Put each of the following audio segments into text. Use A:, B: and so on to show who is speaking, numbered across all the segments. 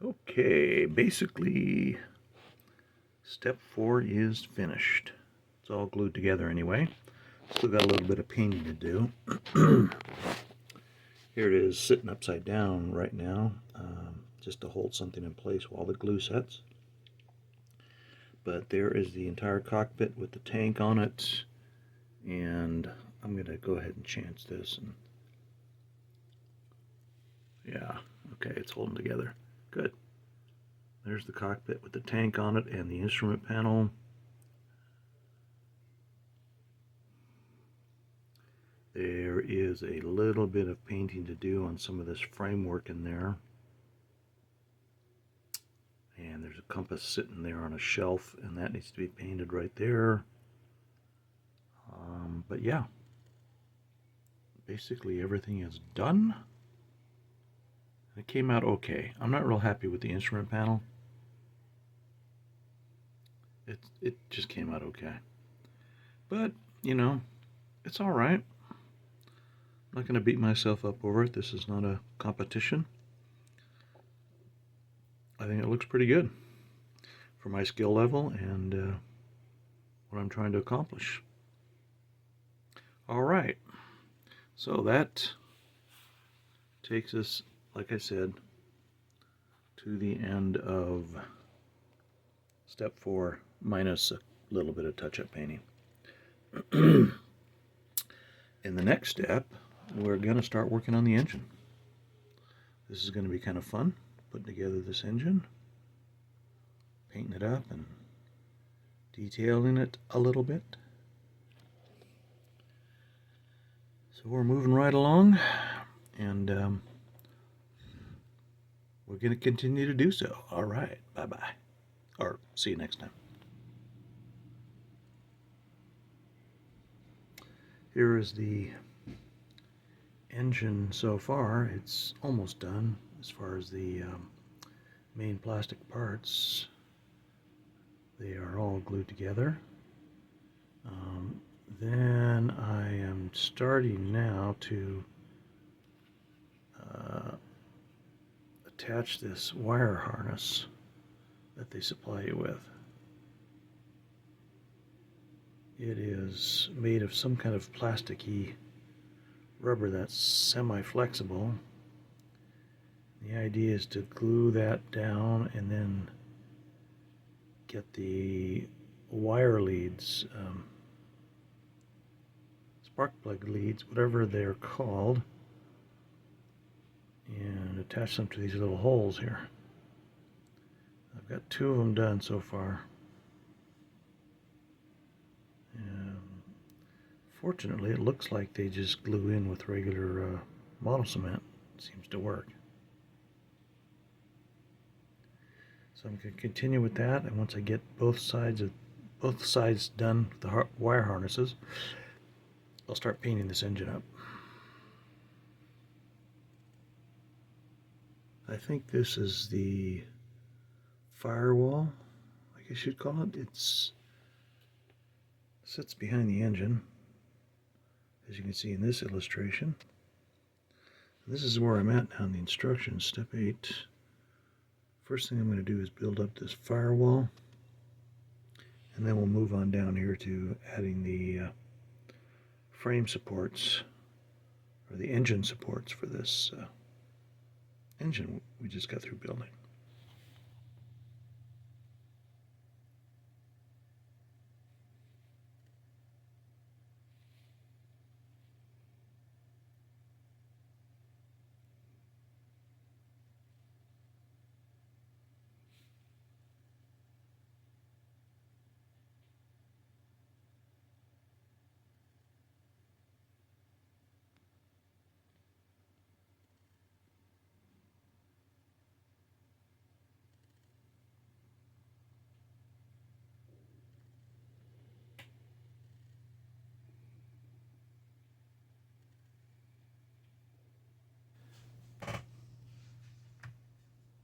A: Okay, basically step 4 is finished. It's all glued together anyway. Still got a little bit of painting to do. Here it is sitting upside down right now, just to hold something in place while the glue sets. But there is the entire cockpit with the tank on it, and I'm going to go ahead and change this. And yeah, okay, it's holding together. Good. There's the cockpit with the tank on it and the instrument panel. There is a little bit of painting to do on some of this framework in there. And there's a compass sitting there on a shelf, and that needs to be painted right there. But yeah, basically everything is done. It came out okay. I'm not real happy with the instrument panel. It just came out okay. But, you know, it's all right. I'm not going to beat myself up over it. This is not a competition. I think it looks pretty good for my skill level and what I'm trying to accomplish. All right, so that takes us, like I said, to the end of step 4, minus a little bit of touch-up painting. In the next step, we're going to start working on the engine. This is going to be kind of fun, putting together this engine, painting it up and detailing it a little bit. So we're moving right along, and we're going to continue to do so. All right, bye-bye, or see you next time. Here is the engine so far. It's almost done as far as the main plastic parts. They are all glued together. Then I am starting now to attach this wire harness that they supply you with. It is made of some kind of plasticky rubber that's semi-flexible. The idea is to glue that down and then get the wire leads, spark plug leads, whatever they're called, and attach them to these little holes here. I've got 2 of them done so far. Fortunately, it looks like they just glue in with regular model cement. It seems to work. So I'm going to continue with that, and once I get both sides done with the wire harnesses, I'll start painting this engine up. I think this is the firewall, I guess you'd call it. It sits behind the engine, as you can see in this illustration. This is where I'm at now in the instructions, step 8. First thing I'm going to do is build up this firewall, and then we'll move on down here to adding the frame supports, or the engine supports for this engine we just got through building.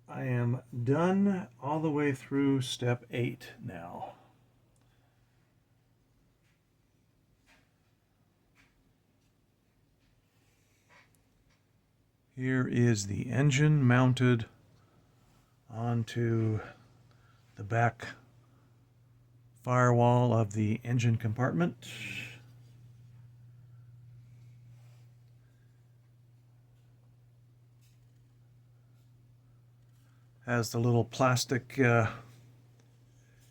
A: I am done all the way through step 8 now. Here is the engine mounted onto the back firewall of the engine compartment. Has the little plastic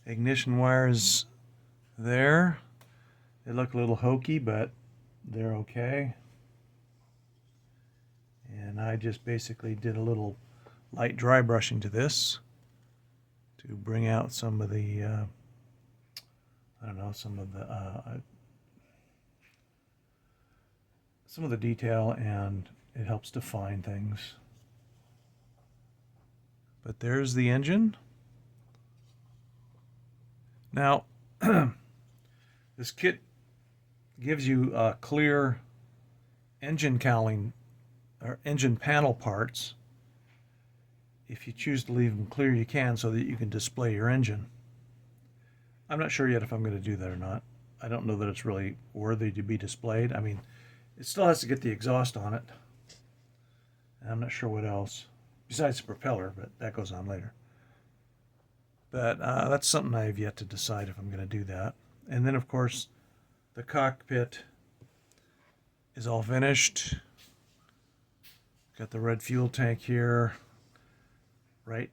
A: ignition wires there. They look a little hokey, but they're okay. And I just basically did a little light dry brushing to this to bring out some of the some of the detail, and it helps define things. But there's the engine. Now, this kit gives you clear engine cowling or engine panel parts. If you choose to leave them clear, you can, so that you can display your engine. I'm not sure yet if I'm going to do that or not. I don't know that it's really worthy to be displayed. I mean, it still has to get the exhaust on it. And I'm not sure what else, besides the propeller, but that goes on later. But that's something I have yet to decide if I'm going to do that. And then, of course, the cockpit is all finished. Got the red fuel tank here. Right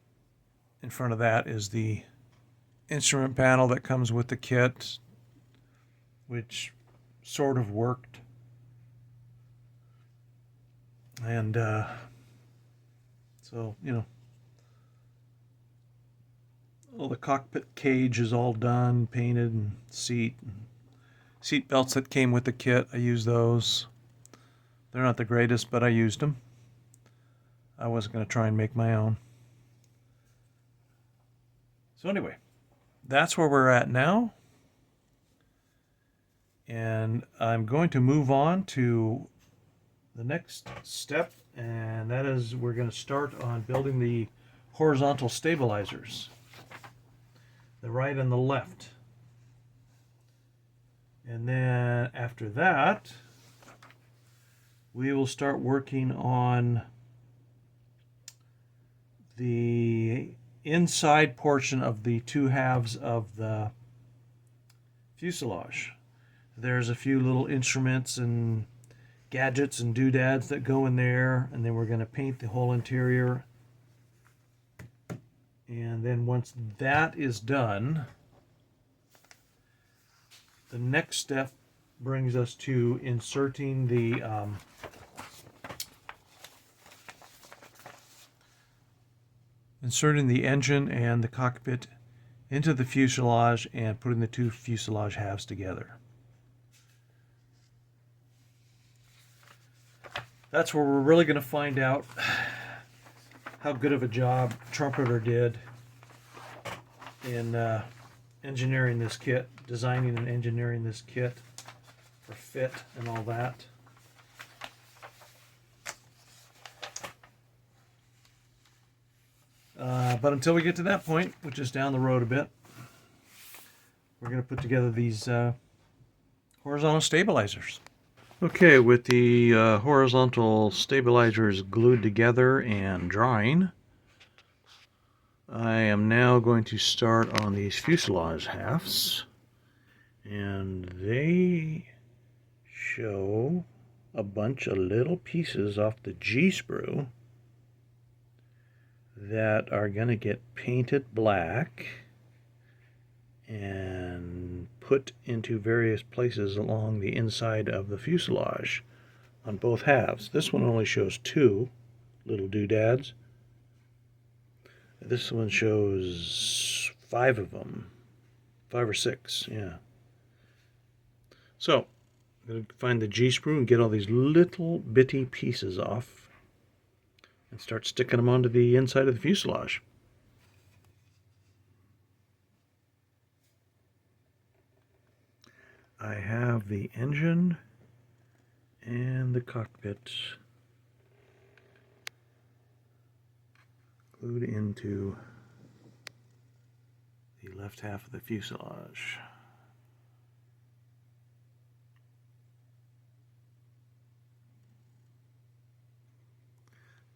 A: in front of that is the instrument panel that comes with the kit, which sort of worked. And so, you know, all the cockpit cage is all done, painted, and seat belts that came with the kit. I used those. They're not the greatest, but I used them. I wasn't going to try and make my own. So anyway, that's where we're at now. And I'm going to move on to the next step, and that is we're going to start on building the horizontal stabilizers, the right and the left. And then after that, we will start working on the inside portion of the two halves of the fuselage. There's a few little instruments and gadgets and doodads that go in there, and then we're going to paint the whole interior. And then once that is done, the next step brings us to inserting the engine and the cockpit into the fuselage and putting the two fuselage halves together. That's where we're really going to find out how good of a job Trumpeter did in engineering this kit, designing and engineering this kit for fit and all that. But until we get to that point, which is down the road a bit, we're going to put together these horizontal stabilizers. Okay, with the horizontal stabilizers glued together and drying, I am now going to start on these fuselage halves, and they show a bunch of little pieces off the G-sprue that are going to get painted black and put into various places along the inside of the fuselage on both halves. This one only shows two little doodads. This one shows 5 of them. 5 or 6, yeah. So, I'm going to find the G-sprue and get all these little bitty pieces off and start sticking them onto the inside of the fuselage. I have the engine and the cockpit glued into the left half of the fuselage.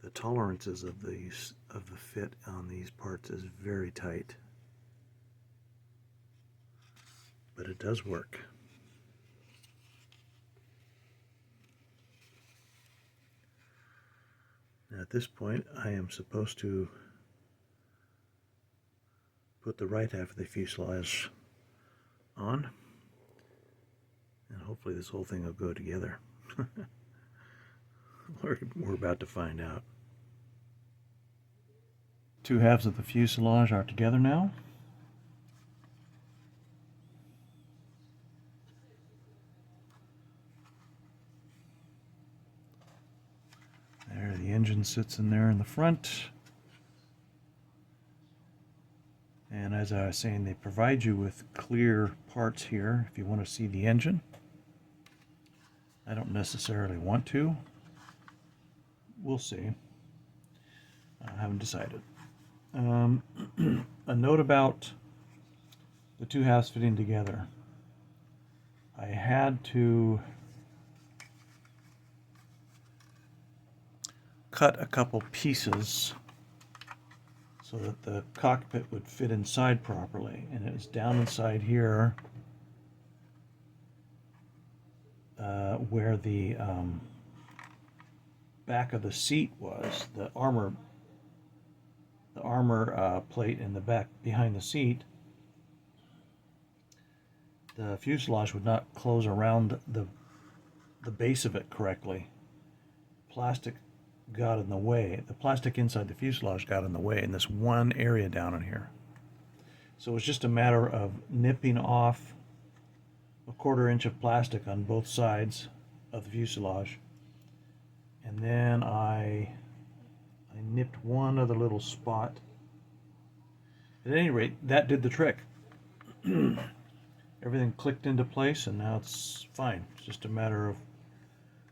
A: the tolerances of the fit on these parts is very tight, but it does work. Now at this point, I am supposed to put the right half of the fuselage on, and hopefully this whole thing will go together. We're about to find out. Two halves of the fuselage are together now. There, the engine sits in there in the front. And as I was saying, they provide you with clear parts here if you want to see the engine. I don't necessarily want to. We'll see. I haven't decided. A note about the two halves fitting together. I had to cut a couple pieces so that the cockpit would fit inside properly, and it was down inside here where the back of the seat was, the armor plate in the back behind the seat. The fuselage would not close around the base of it correctly. Plastic got in the way. The plastic inside the fuselage got in the way in this one area down in here. So it was just a matter of nipping off a 1/4 inch of plastic on both sides of the fuselage, and then I nipped one other little spot. At any rate, that did the trick. Everything clicked into place, and now it's fine. It's just a matter of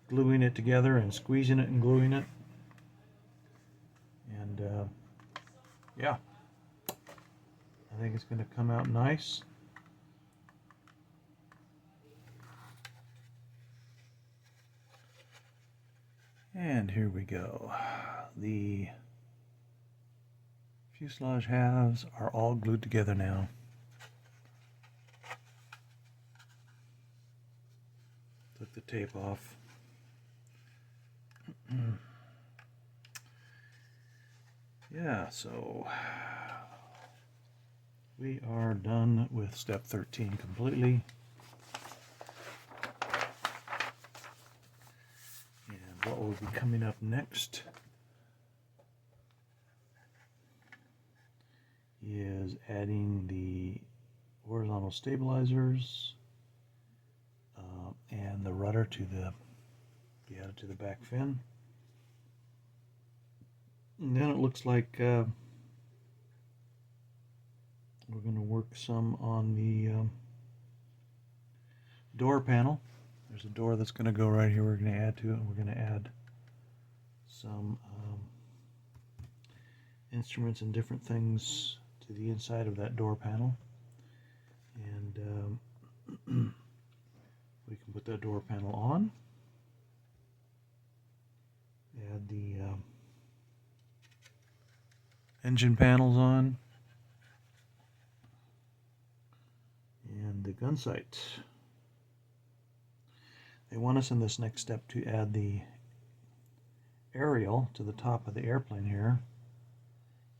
A: gluing it together and squeezing it and gluing it. And yeah, I think it's going to come out nice. And here we go. The fuselage halves are all glued together now. Took the tape off. Yeah, so we are done with step 13 completely. And what will be coming up next is adding the horizontal stabilizers and the rudder to be added to the back fin. And then it looks like we're going to work some on the door panel. There's a door that's going to go right here. We're going to add to it. We're going to add some instruments and different things to the inside of that door panel. And we can put that door panel on. Add the engine panels on, and the gun sight. They want us in this next step to add the aerial to the top of the airplane here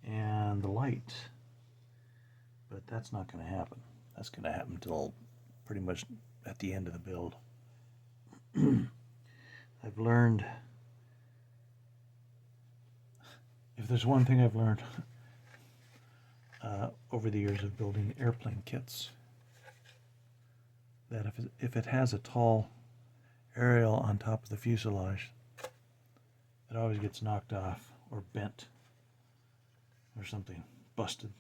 A: and the light, but that's not going to happen. That's going to happen until pretty much at the end of the build. I've learned, if there's one thing I've learned over the years of building airplane kits, that if it has a tall aerial on top of the fuselage, it always gets knocked off or bent or something, busted.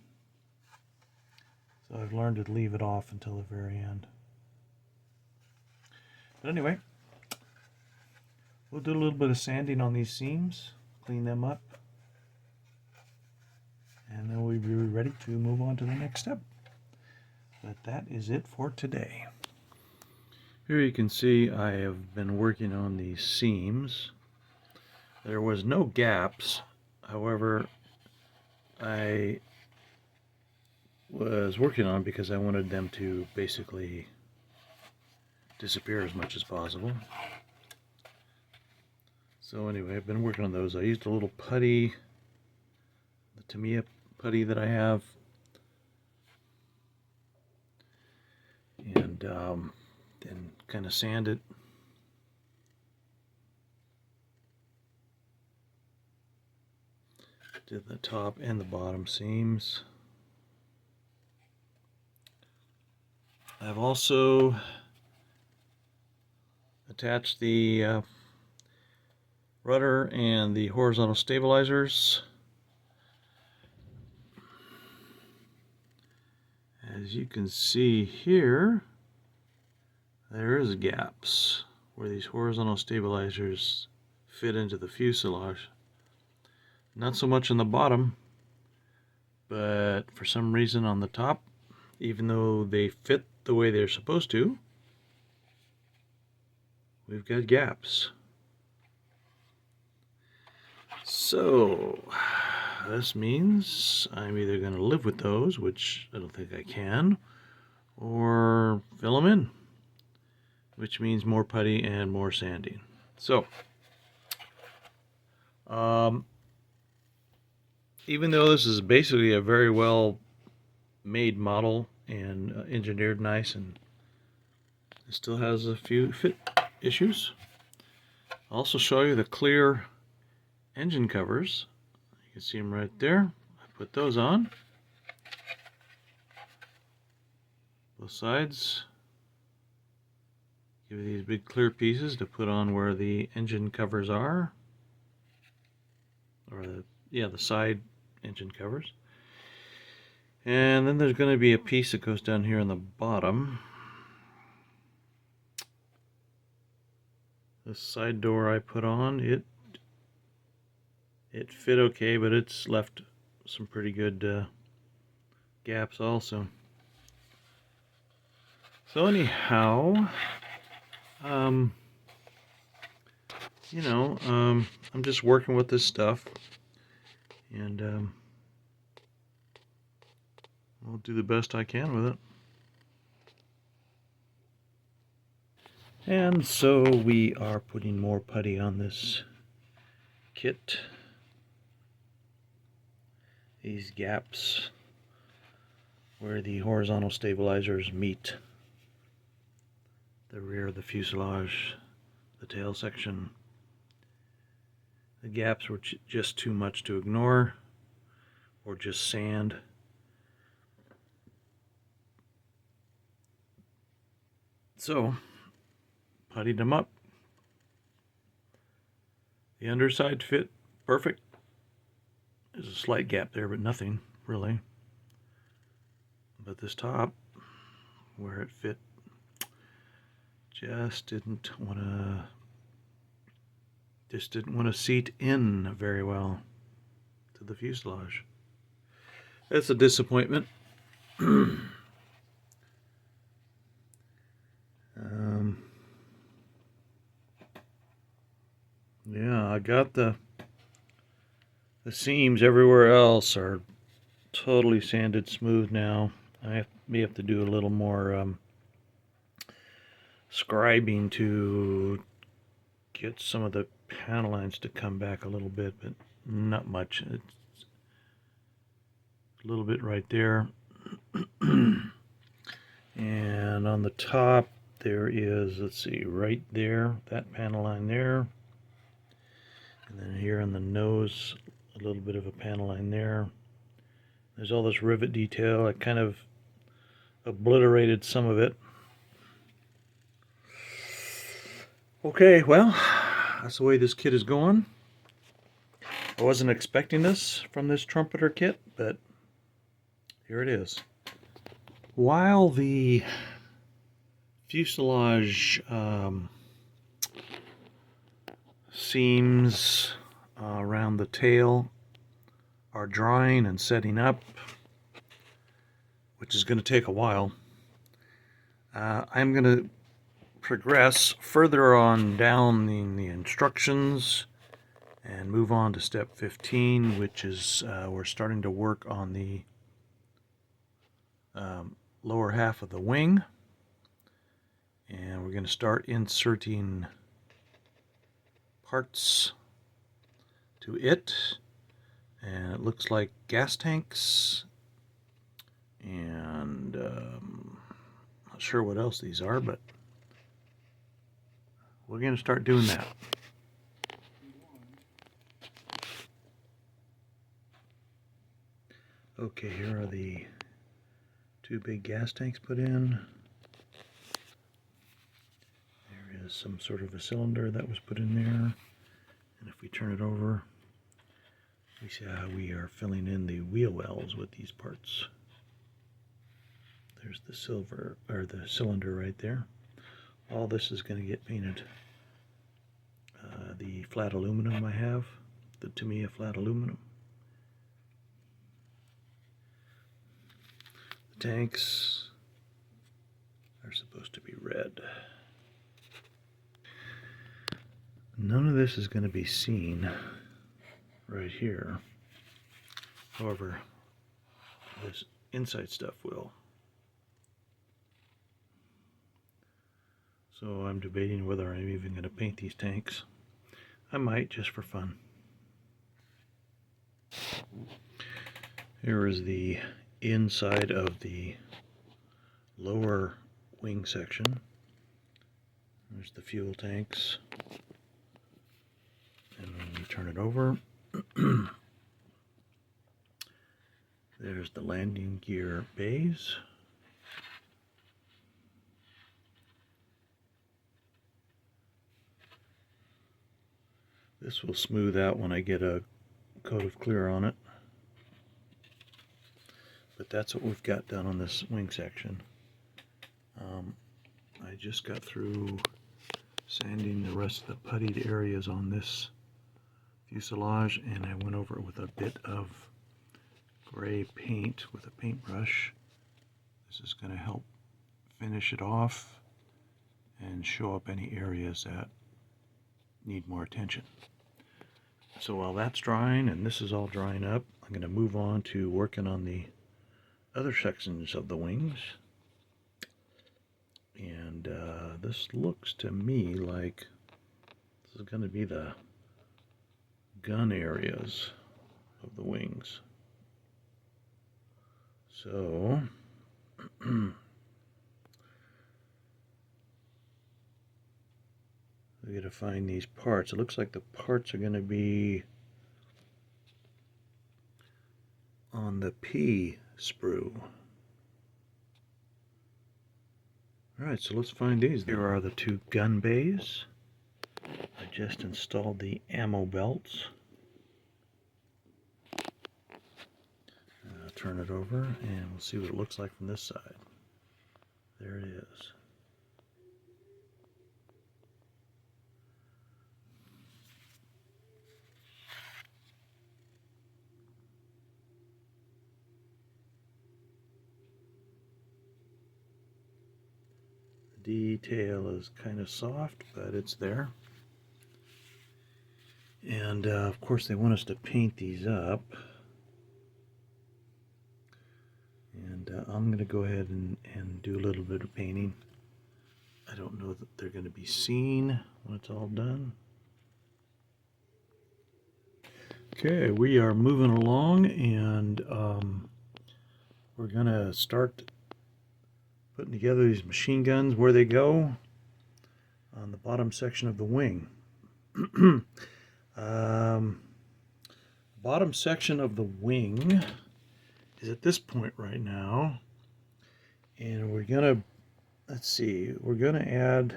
A: So I've learned to leave it off until the very end. But anyway, we'll do a little bit of sanding on these seams, clean them up, and then we'll be ready to move on to the next step. But that is it for today. Here you can see I have been working on these seams. There was no gaps. However, I was working on because I wanted them to basically disappear as much as possible. So anyway, I've been working on those. I used a little putty, the Tamiya putty that I have, and then kind of sand it. Did the top and the bottom seams. I've also attached the rudder and the horizontal stabilizers. As you can see here, there is gaps where these horizontal stabilizers fit into the fuselage. Not so much on the bottom, but for some reason on the top, even though they fit the way they're supposed to, we've got gaps. So this means I'm either going to live with those, which I don't think I can, or fill them in, which means more putty and more sanding. So even though this is basically a very well made model and engineered nice, and it still has a few fit issues, I'll also show you the clear engine covers. You can see them right there. I put those on both sides. Give you these big clear pieces to put on where the engine covers are, or the side engine covers. And then there's going to be a piece that goes down here on the bottom. This side door I put on, it fit okay, but it's left some pretty good gaps also. So anyhow, I'm just working with this stuff, and I'll do the best I can with it. And so we are putting more putty on this kit. These gaps where the horizontal stabilizers meet the rear of the fuselage, the tail section. The gaps were just too much to ignore, or just sand. So, puttied them up. The underside fit perfect. There's a slight gap there, but nothing really. But this top, where it fit, just didn't want to seat in very well to the fuselage. That's a disappointment. Yeah, I got the seams everywhere else are totally sanded smooth now. I may have to do a little more scribing to get some of the panel lines to come back a little bit, but not much. It's a little bit right there. And on the top there is, let's see, right there, that panel line there. And then here on the nose, a little bit of a panel line there. There's all this rivet detail. I kind of obliterated some of it. Okay, well, that's the way this kit is going. I wasn't expecting this from this Trumpeter kit, but here it is. While the fuselage seams around the tail are drying and setting up, which is going to take a while, I'm going to progress further on down in the instructions and move on to step 15, which is we're starting to work on the lower half of the wing, and we're going to start inserting parts to it, and it looks like gas tanks, and not sure what else these are, but we're going to start doing that. Okay, here are the two big gas tanks put in. There is some sort of a cylinder that was put in there, and if we turn it over, we see how we are filling in the wheel wells with these parts. There's the silver, or the cylinder right there. All this is going to get painted. The flat aluminum I have, the Tamiya flat aluminum. The tanks are supposed to be red. None of this is going to be seen right here. However, this inside stuff will. So I'm debating whether I'm even going to paint these tanks. I might, just for fun. Here is the inside of the lower wing section. There's the fuel tanks. And when we turn it over, there's the landing gear bays. This will smooth out when I get a coat of clear on it. But that's what we've got done on this wing section. I just got through sanding the rest of the puttied areas on this fuselage, and I went over it with a bit of gray paint with a paintbrush. This is going to help finish it off and show up any areas that need more attention. So while that's drying and this is all drying up, I'm going to move on to working on the other sections of the wings. And this looks to me like this is going to be the gun areas of the wings. So we got to find these parts. It looks like the parts are going to be on the P sprue. Alright, so let's find these. Here are the two gun bays. I just installed the ammo belts. Turn it over and we'll see what it looks like from this side. There it is. The detail is kind of soft, but it's there. And of course they want us to paint these up. And I'm going to go ahead and do a little bit of painting. I don't know that they're going to be seen when it's all done. Okay, we are moving along, and we're going to start putting together these machine guns where they go on the bottom section of the wing. Bottom section of the wing is at this point right now, and we're gonna, let's see, we're gonna add,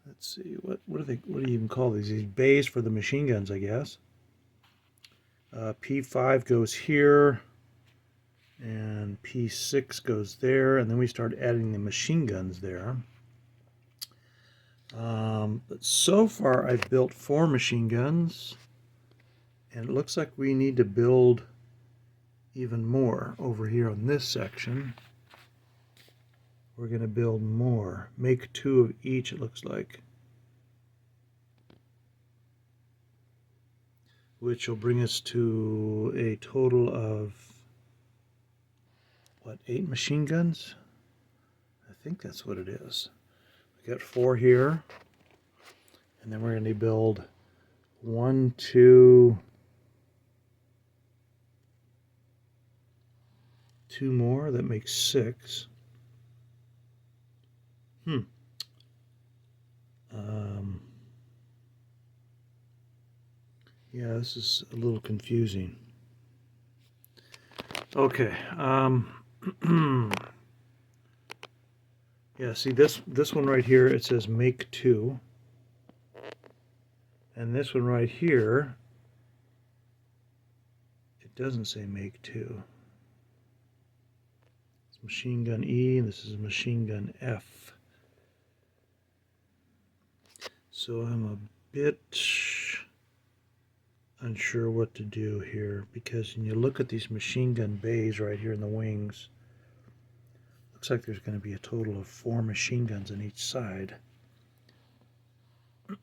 A: let's see, what do you even call these bays for the machine guns, I guess. P5 goes here, and P6 goes there, and then we start adding the machine guns there. But so far I've built 4 machine guns, and it looks like we need to build even more over here on this section. We're going to build more. Make 2 of each, it looks like. which will bring us to a total of, what, 8 machine guns? I think that's what it is. We got 4 here, and then we're going to build 1, 2, 2 more. That makes 6. Yeah, this is a little confusing. Okay. Yeah, see this one right here, it says make 2. And this one right here, it doesn't say make 2. It's machine gun E, and this is machine gun F. So I'm a bit unsure what to do here, because when you look at these machine gun bays right here in the wings, looks like there's going to be a total of 4 machine guns on each side.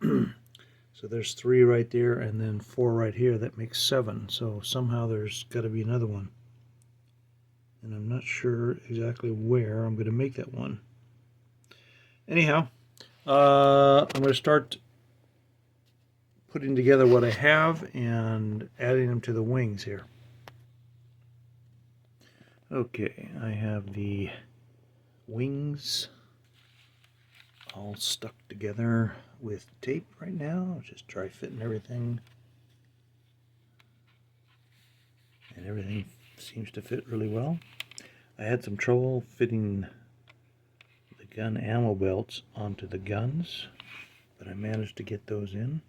A: So there's 3 right there, and then 4 right here. That makes 7. So somehow there's got to be another one, and I'm not sure exactly where I'm going to make that one. Anyhow, I'm going to start putting together what I have and adding them to the wings here. Okay, I have the wings all stuck together with tape right now. Just try fitting everything, and everything seems to fit really well. I had some trouble fitting the gun ammo belts onto the guns, but I managed to get those in.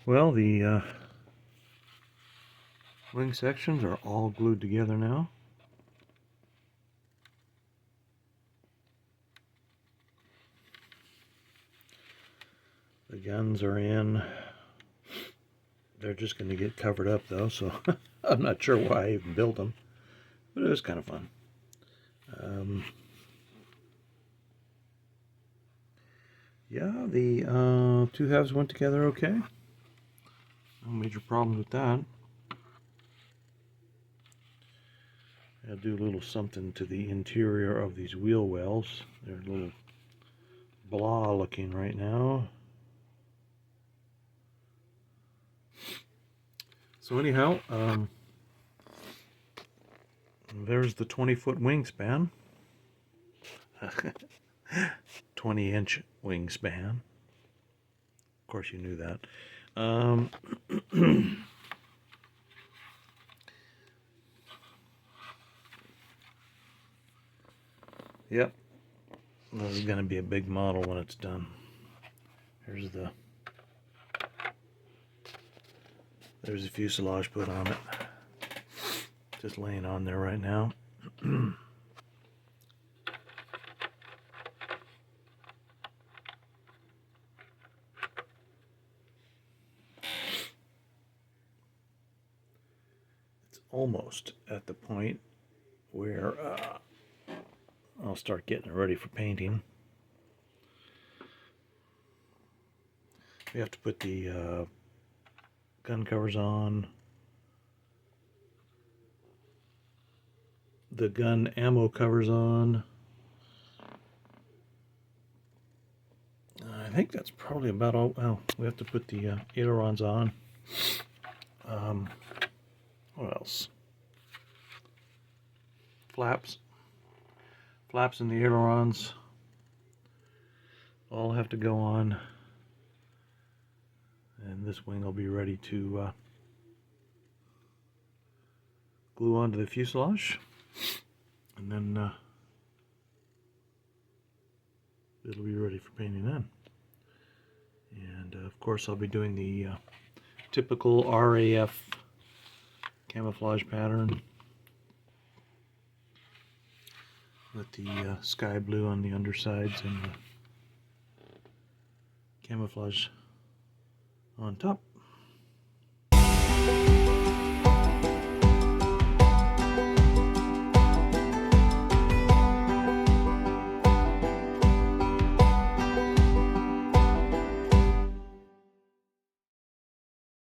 A: Well, the wing sections are all glued together now. The guns are in. They're just going to get covered up though, so I'm not sure why I even built them, but it was kind of fun. Yeah, the 2 halves went together okay. No major problems with that. I'll do a little something to the interior of these wheel wells. They're a little blah looking right now. So anyhow, there's the 20-foot wingspan. 20-inch wingspan. Of course you knew that. Yep, this is going to be a big model when it's done. There's the fuselage put on it. Just laying on there right now. It's almost at the point where I'll start getting it ready for painting. We have to put the gun covers on, the gun ammo covers on. I think that's probably about all. Well, we have to put the ailerons on. What else? Flaps and the ailerons all have to go on, and this wing will be ready to glue onto the fuselage, and then it'll be ready for painting then. And of course I'll be doing the typical RAF camouflage pattern with the sky blue on the undersides and camouflage on top.